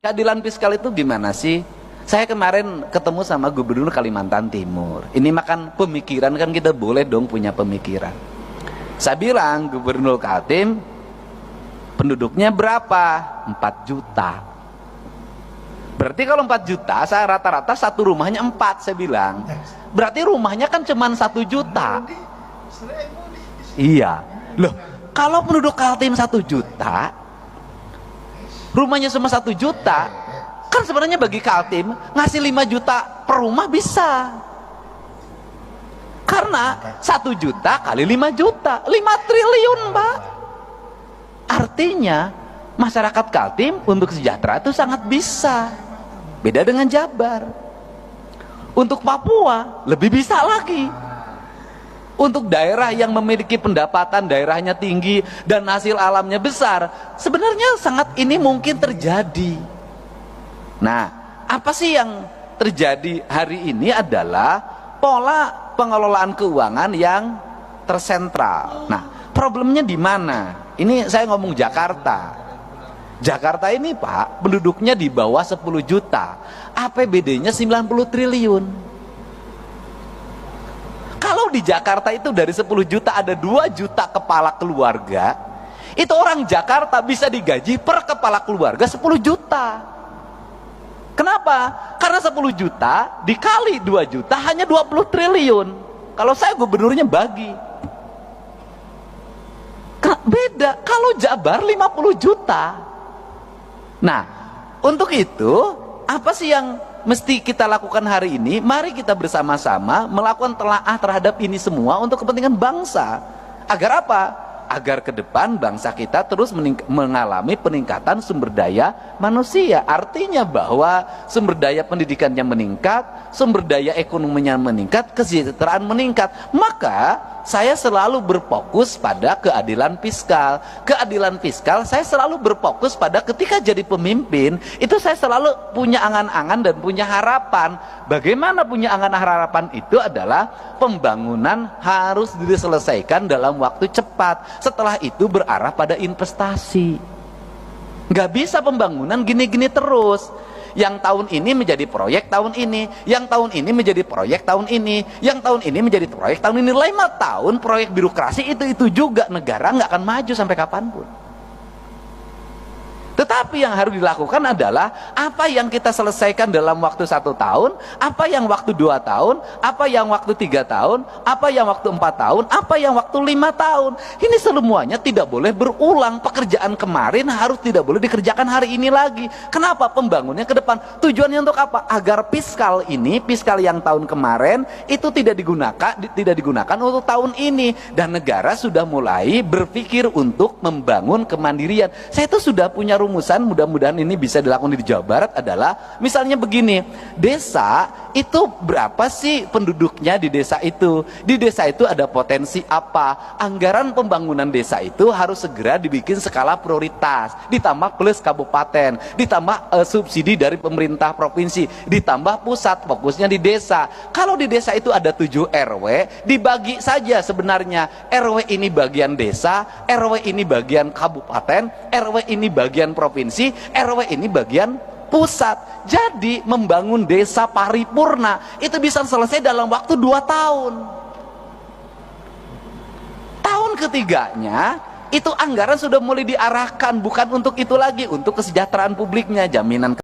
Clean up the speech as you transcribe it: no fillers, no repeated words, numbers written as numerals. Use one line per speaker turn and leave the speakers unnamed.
Keadilan fiskal itu gimana sih? Saya kemarin ketemu sama Gubernur Kalimantan Timur. Ini makan pemikiran, kan kita boleh dong punya pemikiran. Saya bilang, Gubernur Kaltim, penduduknya berapa? 4 juta. Berarti kalau 4 juta, saya rata-rata satu rumahnya 4, saya bilang. Berarti rumahnya kan cuma 1 juta. Iya. Loh, kalau penduduk Kaltim 1 juta, rumahnya cuma 1 juta, kan sebenarnya bagi Kaltim ngasih 5 juta per rumah bisa. Karena 1 juta kali 5 juta, 5 triliun, Pak. Artinya masyarakat Kaltim untuk sejahtera itu sangat bisa. Beda dengan Jabar. Untuk Papua lebih bisa lagi. Untuk daerah yang memiliki pendapatan daerahnya tinggi dan hasil alamnya besar, sebenarnya sangat ini mungkin terjadi. Nah, apa sih yang terjadi hari ini adalah pola pengelolaan keuangan yang tersentral. Nah, problemnya di mana? Ini saya ngomong Jakarta. Jakarta ini, Pak, penduduknya di bawah 10 juta. APBD-nya 90 triliun. Kalau di Jakarta itu dari 10 juta ada 2 juta kepala keluarga, itu orang Jakarta bisa digaji per kepala keluarga 10 juta. Kenapa? Karena 10 juta dikali 2 juta hanya 20 triliun. Kalau saya gubernurnya bagi. Beda kalau Jabar 50 juta. Nah, untuk itu apa sih yang mesti kita lakukan hari ini? Mari kita bersama-sama melakukan telaah terhadap ini semua untuk kepentingan bangsa. Agar apa? Agar ke depan bangsa kita terus mengalami peningkatan sumber daya manusia. Artinya bahwa sumber daya pendidikannya meningkat, sumber daya ekonominya meningkat, kesejahteraan meningkat. Maka saya selalu berfokus pada keadilan fiskal. Keadilan fiskal saya selalu berfokus pada ketika jadi pemimpin, itu saya selalu punya angan-angan dan punya harapan. Bagaimana punya angan harapan itu adalah pembangunan harus diselesaikan dalam waktu cepat. Setelah itu berarah pada investasi. Nggak bisa pembangunan gini-gini terus. Yang tahun ini menjadi proyek tahun ini, yang tahun ini menjadi proyek tahun ini, yang tahun ini menjadi proyek tahun ini. 5 tahun proyek birokrasi itu juga, negara nggak akan maju sampai kapanpun. Tetapi yang harus dilakukan adalah apa yang kita selesaikan dalam waktu 1 tahun, apa yang waktu 2 tahun, apa yang waktu 3 tahun, apa yang waktu 4 tahun, apa yang waktu 5 tahun. Ini semuanya tidak boleh berulang. Pekerjaan kemarin harus tidak boleh dikerjakan hari ini lagi. Kenapa? Pembangunnya ke depan. Tujuannya untuk apa? Agar fiskal ini, fiskal yang tahun kemarin itu tidak digunakan untuk tahun ini. Dan negara sudah mulai berpikir untuk membangun kemandirian. Saya itu sudah punya rumusan, mudah-mudahan ini bisa dilakukan di Jawa Barat, adalah misalnya begini, desa itu berapa sih penduduknya di desa itu, di desa itu ada potensi apa, anggaran pembangunan desa itu harus segera dibikin skala prioritas, ditambah plus kabupaten, ditambah subsidi dari pemerintah provinsi, ditambah pusat, fokusnya di desa. Kalau di desa itu ada 7 RW, dibagi saja sebenarnya, RW ini bagian desa, RW ini bagian kabupaten, RW ini bagian provinsi, RW ini bagian pusat. Jadi membangun desa paripurna itu bisa selesai dalam waktu 2 tahun. Tahun ketiganya itu anggaran sudah mulai diarahkan, bukan untuk itu lagi, untuk kesejahteraan publiknya, jaminan